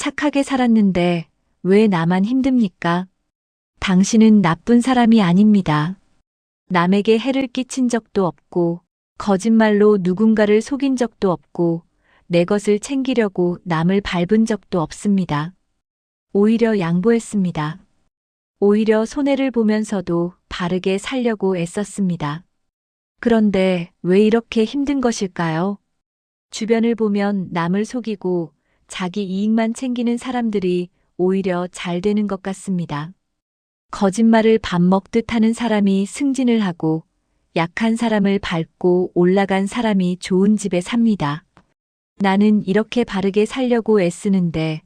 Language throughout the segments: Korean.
착하게 살았는데 왜 나만 힘듭니까? 당신은 나쁜 사람이 아닙니다. 남에게 해를 끼친 적도 없고, 거짓말로 누군가를 속인 적도 없고, 내 것을 챙기려고 남을 밟은 적도 없습니다. 오히려 양보했습니다. 오히려 손해를 보면서도 바르게 살려고 애썼습니다. 그런데 왜 이렇게 힘든 것일까요? 주변을 보면 남을 속이고 자기 이익만 챙기는 사람들이 오히려 잘 되는 것 같습니다. 거짓말을 밥 먹듯 하는 사람이 승진을 하고 약한 사람을 밟고 올라간 사람이 좋은 집에 삽니다. 나는 이렇게 바르게 살려고 애쓰는데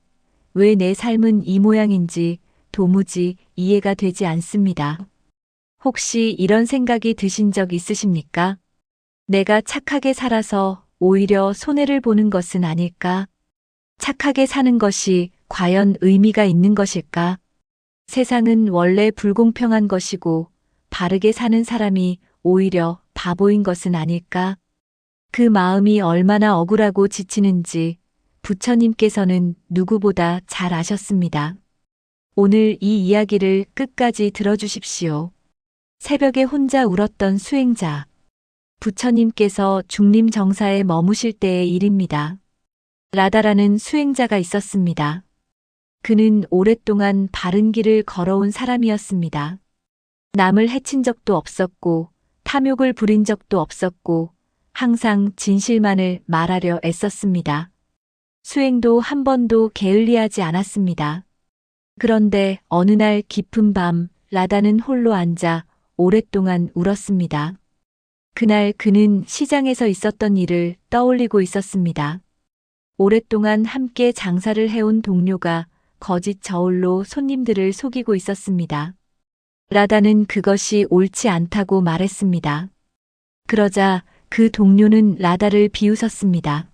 왜 내 삶은 이 모양인지 도무지 이해가 되지 않습니다. 혹시 이런 생각이 드신 적 있으십니까? 내가 착하게 살아서 오히려 손해를 보는 것은 아닐까? 착하게 사는 것이 과연 의미가 있는 것일까? 세상은 원래 불공평한 것이고 바르게 사는 사람이 오히려 바보인 것은 아닐까? 그 마음이 얼마나 억울하고 지치는지 부처님께서는 누구보다 잘 아셨습니다. 오늘 이 이야기를 끝까지 들어주십시오. 새벽에 혼자 울었던 수행자. 부처님께서 중림 정사에 머무실 때의 일입니다. 라다라는 수행자가 있었습니다. 그는 오랫동안 바른 길을 걸어온 사람이었습니다. 남을 해친 적도 없었고, 탐욕을 부린 적도 없었고, 항상 진실만을 말하려 애썼습니다. 수행도 한 번도 게을리하지 않았습니다. 그런데 어느 날 깊은 밤, 라다는 홀로 앉아 오랫동안 울었습니다. 그날 그는 시장에서 있었던 일을 떠올리고 있었습니다. 오랫동안 함께 장사를 해온 동료가 거짓 저울로 손님들을 속이고 있었습니다. 라다는 그것이 옳지 않다고 말했습니다. 그러자 그 동료는 라다를 비웃었습니다.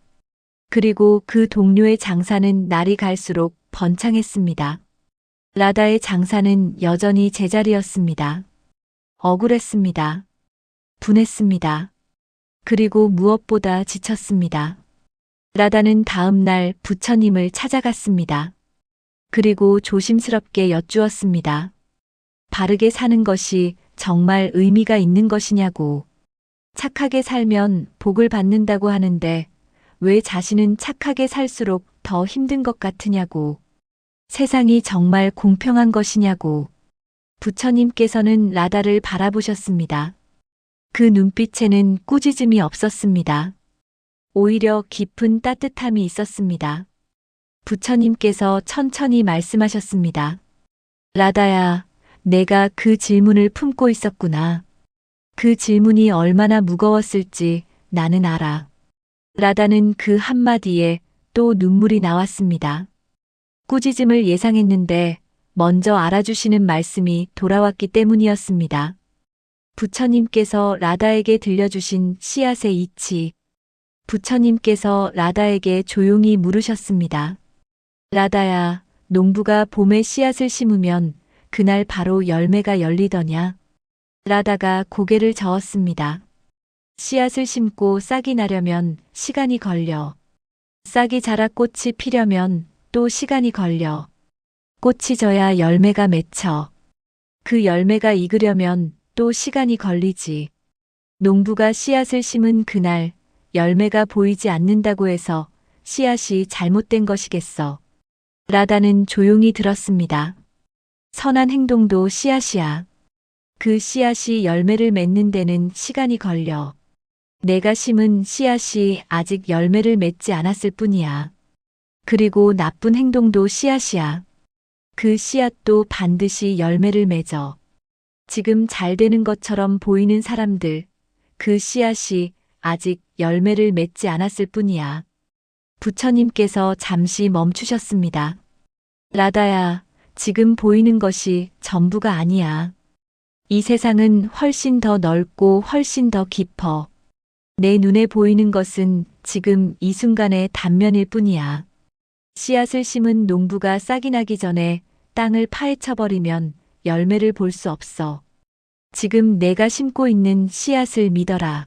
그리고 그 동료의 장사는 날이 갈수록 번창했습니다. 라다의 장사는 여전히 제자리였습니다. 억울했습니다. 분했습니다. 그리고 무엇보다 지쳤습니다. 라다는 다음 날 부처님을 찾아갔습니다. 그리고 조심스럽게 여쭈었습니다. 바르게 사는 것이 정말 의미가 있는 것이냐고. 착하게 살면 복을 받는다고 하는데 왜 자신은 착하게 살수록 더 힘든 것 같으냐고. 세상이 정말 공평한 것이냐고. 부처님께서는 라다를 바라보셨습니다. 그 눈빛에는 꾸짖음이 없었습니다. 오히려 깊은 따뜻함이 있었습니다. 부처님께서 천천히 말씀하셨습니다. 라다야, 내가 그 질문을 품고 있었구나. 그 질문이 얼마나 무거웠을지 나는 알아. 라다는 그 한마디에 또 눈물이 나왔습니다. 꾸짖음을 예상했는데 먼저 알아주시는 말씀이 돌아왔기 때문이었습니다. 부처님께서 라다에게 들려주신 씨앗의 이치. 부처님께서 라다에게 조용히 물으셨습니다. 라다야, 농부가 봄에 씨앗을 심으면 그날 바로 열매가 열리더냐? 라다가 고개를 저었습니다. 씨앗을 심고 싹이 나려면 시간이 걸려. 싹이 자라 꽃이 피려면 또 시간이 걸려. 꽃이 져야 열매가 맺혀. 그 열매가 익으려면 또 시간이 걸리지. 농부가 씨앗을 심은 그날 열매가 보이지 않는다고 해서 씨앗이 잘못된 것이겠어. 라다는 조용히 들었습니다. 선한 행동도 씨앗이야. 그 씨앗이 열매를 맺는 데는 시간이 걸려. 내가 심은 씨앗이 아직 열매를 맺지 않았을 뿐이야. 그리고 나쁜 행동도 씨앗이야. 그 씨앗도 반드시 열매를 맺어. 지금 잘 되는 것처럼 보이는 사람들, 그 씨앗이 아직 열매를 맺지 않았을 뿐이야. 부처님께서 잠시 멈추셨습니다. 라다야, 지금 보이는 것이 전부가 아니야. 이 세상은 훨씬 더 넓고 훨씬 더 깊어. 내 눈에 보이는 것은 지금 이 순간의 단면일 뿐이야. 씨앗을 심은 농부가 싹이 나기 전에 땅을 파헤쳐버리면 열매를 볼 수 없어. 지금 내가 심고 있는 씨앗을 믿어라.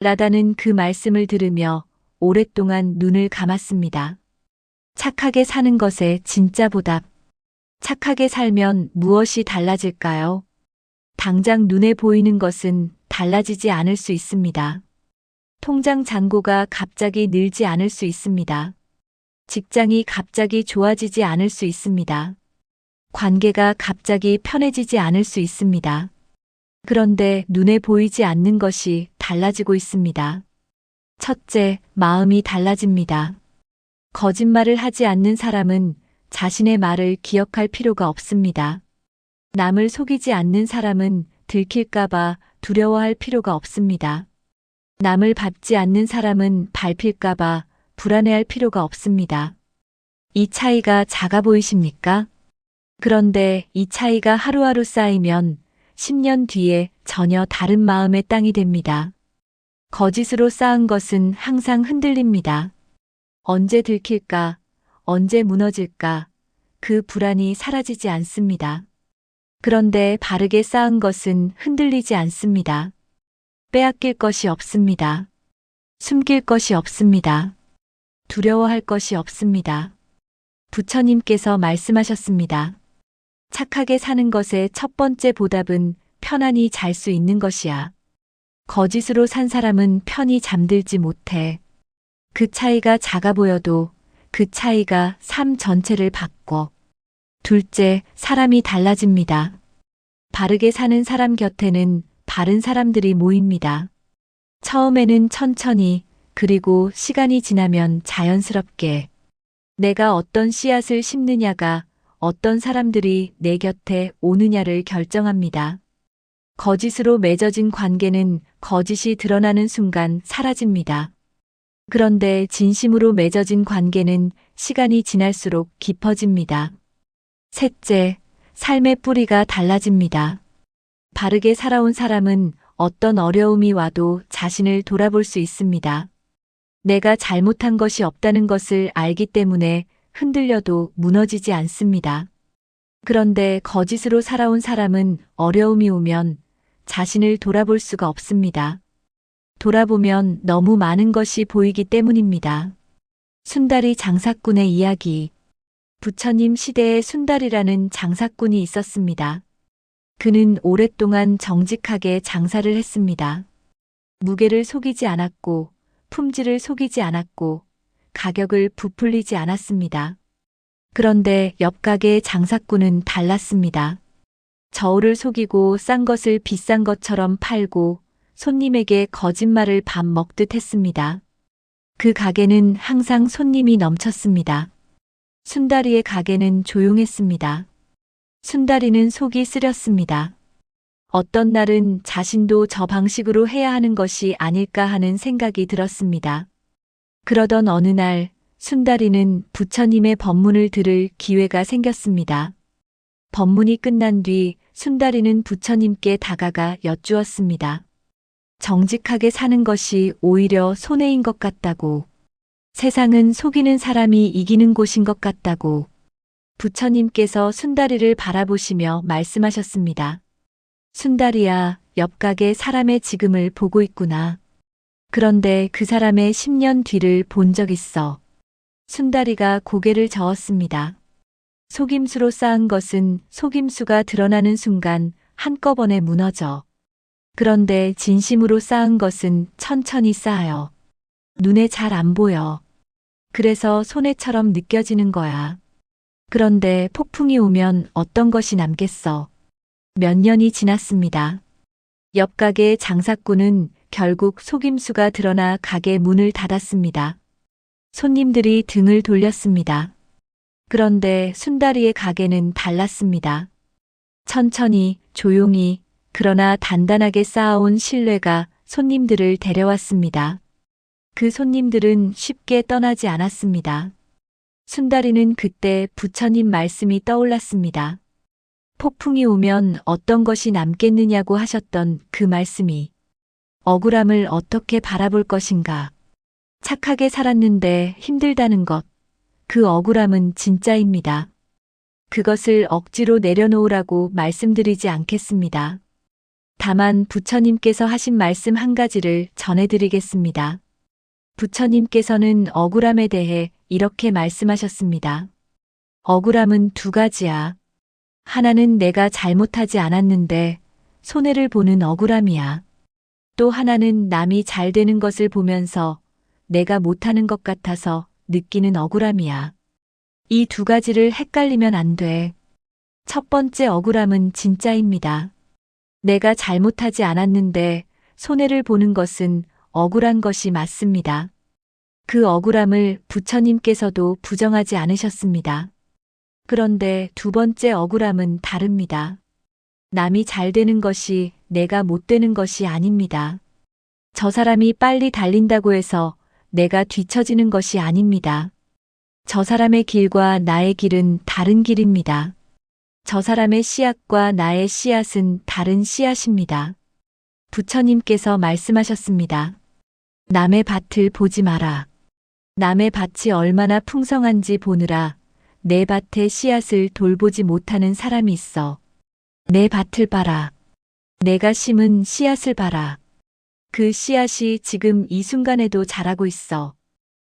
라다는 그 말씀을 들으며 오랫동안 눈을 감았습니다. 착하게 사는 것의 진짜 보답. 착하게 살면 무엇이 달라질까요? 당장 눈에 보이는 것은 달라지지 않을 수 있습니다. 통장 잔고가 갑자기 늘지 않을 수 있습니다. 직장이 갑자기 좋아지지 않을 수 있습니다. 관계가 갑자기 편해지지 않을 수 있습니다. 그런데 눈에 보이지 않는 것이 달라지고 있습니다. 첫째, 마음이 달라집니다. 거짓말을 하지 않는 사람은 자신의 말을 기억할 필요가 없습니다. 남을 속이지 않는 사람은 들킬까봐 두려워할 필요가 없습니다. 남을 밟지 않는 사람은 밟힐까봐 불안해할 필요가 없습니다. 이 차이가 작아 보이십니까? 그런데 이 차이가 하루하루 쌓이면 10년 뒤에 전혀 다른 마음의 땅이 됩니다. 거짓으로 쌓은 것은 항상 흔들립니다. 언제 들킬까, 언제 무너질까, 그 불안이 사라지지 않습니다. 그런데 바르게 쌓은 것은 흔들리지 않습니다. 빼앗길 것이 없습니다. 숨길 것이 없습니다. 두려워할 것이 없습니다. 부처님께서 말씀하셨습니다. 착하게 사는 것의 첫 번째 보답은 편안히 잘 수 있는 것이야. 거짓으로 산 사람은 편히 잠들지 못해. 그 차이가 작아 보여도 그 차이가 삶 전체를 바꿔. 둘째, 사람이 달라집니다. 바르게 사는 사람 곁에는 바른 사람들이 모입니다. 처음에는 천천히, 그리고 시간이 지나면 자연스럽게. 내가 어떤 씨앗을 심느냐가 어떤 사람들이 내 곁에 오느냐를 결정합니다. 거짓으로 맺어진 관계는 거짓이 드러나는 순간 사라집니다. 그런데 진심으로 맺어진 관계는 시간이 지날수록 깊어집니다. 셋째, 삶의 뿌리가 달라집니다. 바르게 살아온 사람은 어떤 어려움이 와도 자신을 돌아볼 수 있습니다. 내가 잘못한 것이 없다는 것을 알기 때문에 흔들려도 무너지지 않습니다. 그런데 거짓으로 살아온 사람은 어려움이 오면 자신을 돌아볼 수가 없습니다. 돌아보면 너무 많은 것이 보이기 때문입니다. 순다리 장사꾼의 이야기. 부처님 시대에 순다리라는 장사꾼이 있었습니다. 그는 오랫동안 정직하게 장사를 했습니다. 무게를 속이지 않았고, 품질을 속이지 않았고, 가격을 부풀리지 않았습니다. 그런데 옆 가게의 장사꾼은 달랐습니다. 저울을 속이고 싼 것을 비싼 것처럼 팔고 손님에게 거짓말을 밥 먹듯 했습니다. 그 가게는 항상 손님이 넘쳤습니다. 순다리의 가게는 조용했습니다. 순다리는 속이 쓰렸습니다. 어떤 날은 자신도 저 방식으로 해야 하는 것이 아닐까 하는 생각이 들었습니다. 그러던 어느 날 순다리는 부처님의 법문을 들을 기회가 생겼습니다. 법문이 끝난 뒤 순다리는 부처님께 다가가 여쭈었습니다. 정직하게 사는 것이 오히려 손해인 것 같다고. 세상은 속이는 사람이 이기는 곳인 것 같다고. 부처님께서 순다리를 바라보시며 말씀하셨습니다. 순다리야, 옆 가게 사람의 지금을 보고 있구나. 그런데 그 사람의 10년 뒤를 본 적 있어. 순다리가 고개를 저었습니다. 속임수로 쌓은 것은 속임수가 드러나는 순간 한꺼번에 무너져. 그런데 진심으로 쌓은 것은 천천히 쌓여. 눈에 잘 안 보여. 그래서 손해처럼 느껴지는 거야. 그런데 폭풍이 오면 어떤 것이 남겠어. 몇 년이 지났습니다. 옆 가게의 장사꾼은 결국 속임수가 드러나 가게 문을 닫았습니다. 손님들이 등을 돌렸습니다. 그런데 순다리의 가게는 달랐습니다. 천천히, 조용히, 그러나 단단하게 쌓아온 신뢰가 손님들을 데려왔습니다. 그 손님들은 쉽게 떠나지 않았습니다. 순다리는 그때 부처님 말씀이 떠올랐습니다. 폭풍이 오면 어떤 것이 남겠느냐고 하셨던 그 말씀이. 억울함을 어떻게 바라볼 것인가. 착하게 살았는데 힘들다는 것. 그 억울함은 진짜입니다. 그것을 억지로 내려놓으라고 말씀드리지 않겠습니다. 다만 부처님께서 하신 말씀 한 가지를 전해드리겠습니다. 부처님께서는 억울함에 대해 이렇게 말씀하셨습니다. 억울함은 두 가지야. 하나는 내가 잘못하지 않았는데 손해를 보는 억울함이야. 또 하나는 남이 잘 되는 것을 보면서 내가 못하는 것 같아서 느끼는 억울함이야. 이 두 가지를 헷갈리면 안 돼. 첫 번째 억울함은 진짜입니다. 내가 잘못하지 않았는데 손해를 보는 것은 억울한 것이 맞습니다. 그 억울함을 부처님께서도 부정하지 않으셨습니다. 그런데 두 번째 억울함은 다릅니다. 남이 잘 되는 것이 내가 못 되는 것이 아닙니다. 저 사람이 빨리 달린다고 해서 내가 뒤처지는 것이 아닙니다. 저 사람의 길과 나의 길은 다른 길입니다. 저 사람의 씨앗과 나의 씨앗은 다른 씨앗입니다. 부처님께서 말씀하셨습니다. 남의 밭을 보지 마라. 남의 밭이 얼마나 풍성한지 보느라 내 밭의 씨앗을 돌보지 못하는 사람이 있어. 내 밭을 봐라. 내가 심은 씨앗을 봐라. 그 씨앗이 지금 이 순간에도 자라고 있어.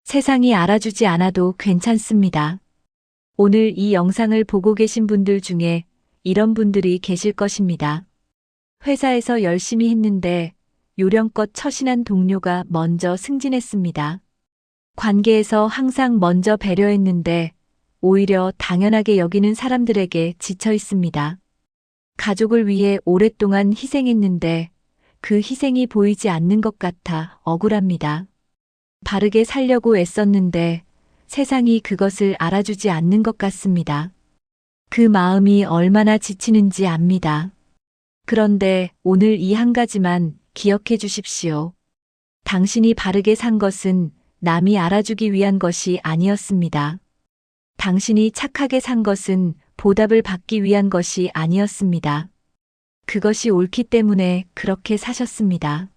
세상이 알아주지 않아도 괜찮습니다. 오늘 이 영상을 보고 계신 분들 중에 이런 분들이 계실 것입니다. 회사에서 열심히 했는데 요령껏 처신한 동료가 먼저 승진했습니다. 관계에서 항상 먼저 배려했는데 오히려 당연하게 여기는 사람들에게 지쳐 있습니다. 가족을 위해 오랫동안 희생했는데 그 희생이 보이지 않는 것 같아 억울합니다. 바르게 살려고 애썼는데 세상이 그것을 알아주지 않는 것 같습니다. 그 마음이 얼마나 지치는지 압니다. 그런데 오늘 이 한 가지만 기억해 주십시오. 당신이 바르게 산 것은 남이 알아주기 위한 것이 아니었습니다. 당신이 착하게 산 것은 보답을 받기 위한 것이 아니었습니다. 그것이 옳기 때문에 그렇게 사셨습니다.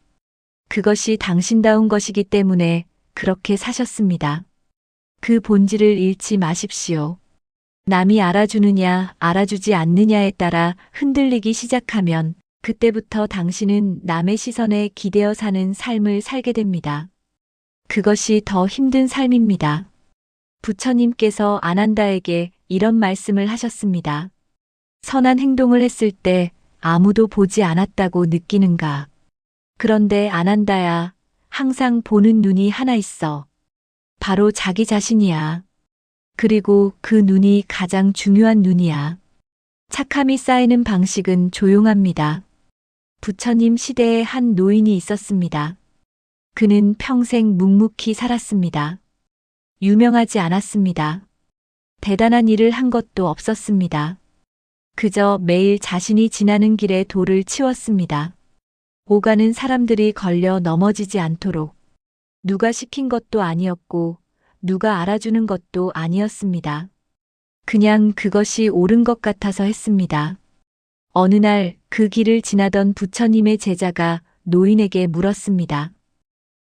그것이 당신다운 것이기 때문에 그렇게 사셨습니다. 그 본질을 잃지 마십시오. 남이 알아주느냐, 알아주지 않느냐에 따라 흔들리기 시작하면 그때부터 당신은 남의 시선에 기대어 사는 삶을 살게 됩니다. 그것이 더 힘든 삶입니다. 부처님께서 아난다에게 이런 말씀을 하셨습니다. 선한 행동을 했을 때 아무도 보지 않았다고 느끼는가? 그런데 아난다야, 항상 보는 눈이 하나 있어. 바로 자기 자신이야. 그리고 그 눈이 가장 중요한 눈이야. 착함이 쌓이는 방식은 조용합니다. 부처님 시대에 한 노인이 있었습니다. 그는 평생 묵묵히 살았습니다. 유명하지 않았습니다. 대단한 일을 한 것도 없었습니다. 그저 매일 자신이 지나는 길에 돌을 치웠습니다. 오가는 사람들이 걸려 넘어지지 않도록. 누가 시킨 것도 아니었고 누가 알아주는 것도 아니었습니다. 그냥 그것이 옳은 것 같아서 했습니다. 어느 날 그 길을 지나던 부처님의 제자가 노인에게 물었습니다.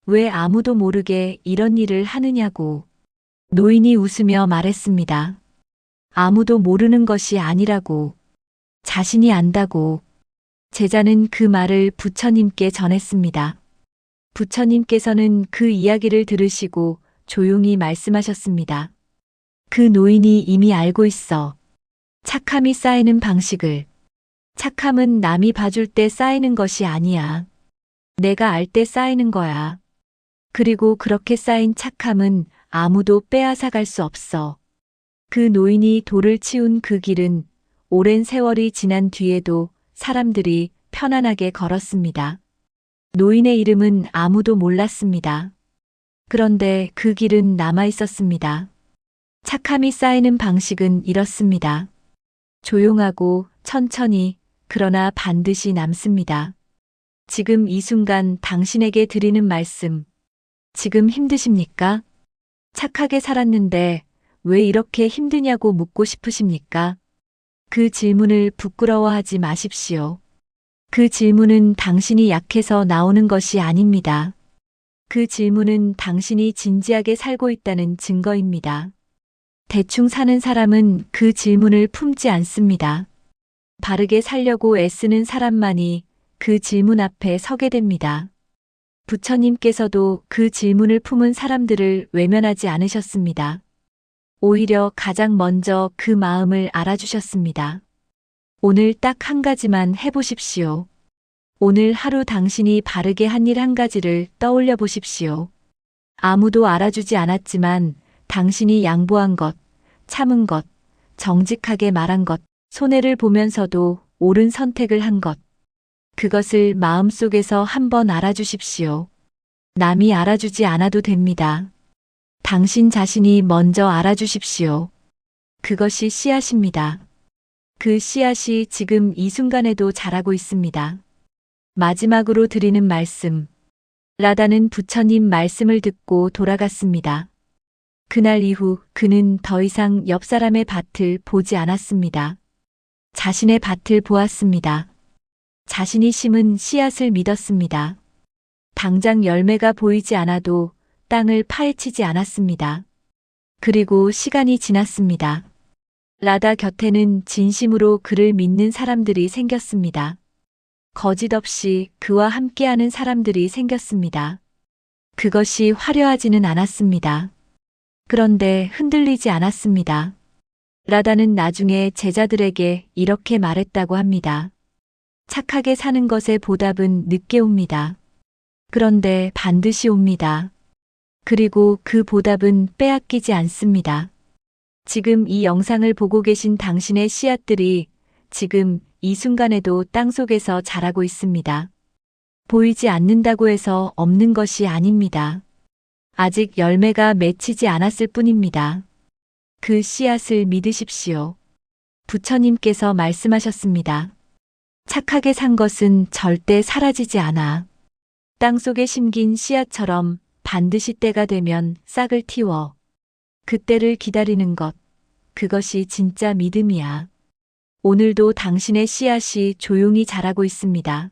왜 아무도 모르게 이런 일을 하느냐고. 노인이 웃으며 말했습니다. 아무도 모르는 것이 아니라고. 자신이 안다고. 제자는 그 말을 부처님께 전했습니다. 부처님께서는 그 이야기를 들으시고 조용히 말씀하셨습니다. 그 노인이 이미 알고 있어. 착함이 쌓이는 방식을. 착함은 남이 봐줄 때 쌓이는 것이 아니야. 내가 알 때 쌓이는 거야. 그리고 그렇게 쌓인 착함은 아무도 빼앗아 갈 수 없어. 그 노인이 돌을 치운 그 길은 오랜 세월이 지난 뒤에도 사람들이 편안하게 걸었습니다. 노인의 이름은 아무도 몰랐습니다. 그런데 그 길은 남아 있었습니다. 착함이 쌓이는 방식은 이렇습니다. 조용하고 천천히 그러나 반드시 남습니다. 지금 이 순간 당신에게 드리는 말씀. 지금 힘드십니까? 착하게 살았는데 왜 이렇게 힘드냐고 묻고 싶으십니까? 그 질문을 부끄러워하지 마십시오. 그 질문은 당신이 약해서 나오는 것이 아닙니다. 그 질문은 당신이 진지하게 살고 있다는 증거입니다. 대충 사는 사람은 그 질문을 품지 않습니다. 바르게 살려고 애쓰는 사람만이 그 질문 앞에 서게 됩니다. 부처님께서도 그 질문을 품은 사람들을 외면하지 않으셨습니다. 오히려 가장 먼저 그 마음을 알아주셨습니다. 오늘 딱 한 가지만 해보십시오. 오늘 하루 당신이 바르게 한 일 한 가지를 떠올려 보십시오. 아무도 알아주지 않았지만 당신이 양보한 것, 참은 것, 정직하게 말한 것, 손해를 보면서도 옳은 선택을 한 것. 그것을 마음속에서 한번 알아주십시오. 남이 알아주지 않아도 됩니다. 당신 자신이 먼저 알아주십시오. 그것이 씨앗입니다. 그 씨앗이 지금 이 순간에도 자라고 있습니다. 마지막으로 드리는 말씀. 라다는 부처님 말씀을 듣고 돌아갔습니다. 그날 이후 그는 더 이상 옆 사람의 밭을 보지 않았습니다. 자신의 밭을 보았습니다. 자신이 심은 씨앗을 믿었습니다. 당장 열매가 보이지 않아도 땅을 파헤치지 않았습니다. 그리고 시간이 지났습니다. 라다 곁에는 진심으로 그를 믿는 사람들이 생겼습니다. 거짓 없이 그와 함께하는 사람들이 생겼습니다. 그것이 화려하지는 않았습니다. 그런데 흔들리지 않았습니다. 라다는 나중에 제자들에게 이렇게 말했다고 합니다. 착하게 사는 것의 보답은 늦게 옵니다. 그런데 반드시 옵니다. 그리고 그 보답은 빼앗기지 않습니다. 지금 이 영상을 보고 계신 당신의 씨앗들이 지금 이 순간에도 땅속에서 자라고 있습니다. 보이지 않는다고 해서 없는 것이 아닙니다. 아직 열매가 맺히지 않았을 뿐입니다. 그 씨앗을 믿으십시오. 부처님께서 말씀하셨습니다. 착하게 산 것은 절대 사라지지 않아. 땅속에 심긴 씨앗처럼 반드시 때가 되면 싹을 틔워. 그때를 기다리는 것, 그것이 진짜 믿음이야. 오늘도 당신의 씨앗이 조용히 자라고 있습니다.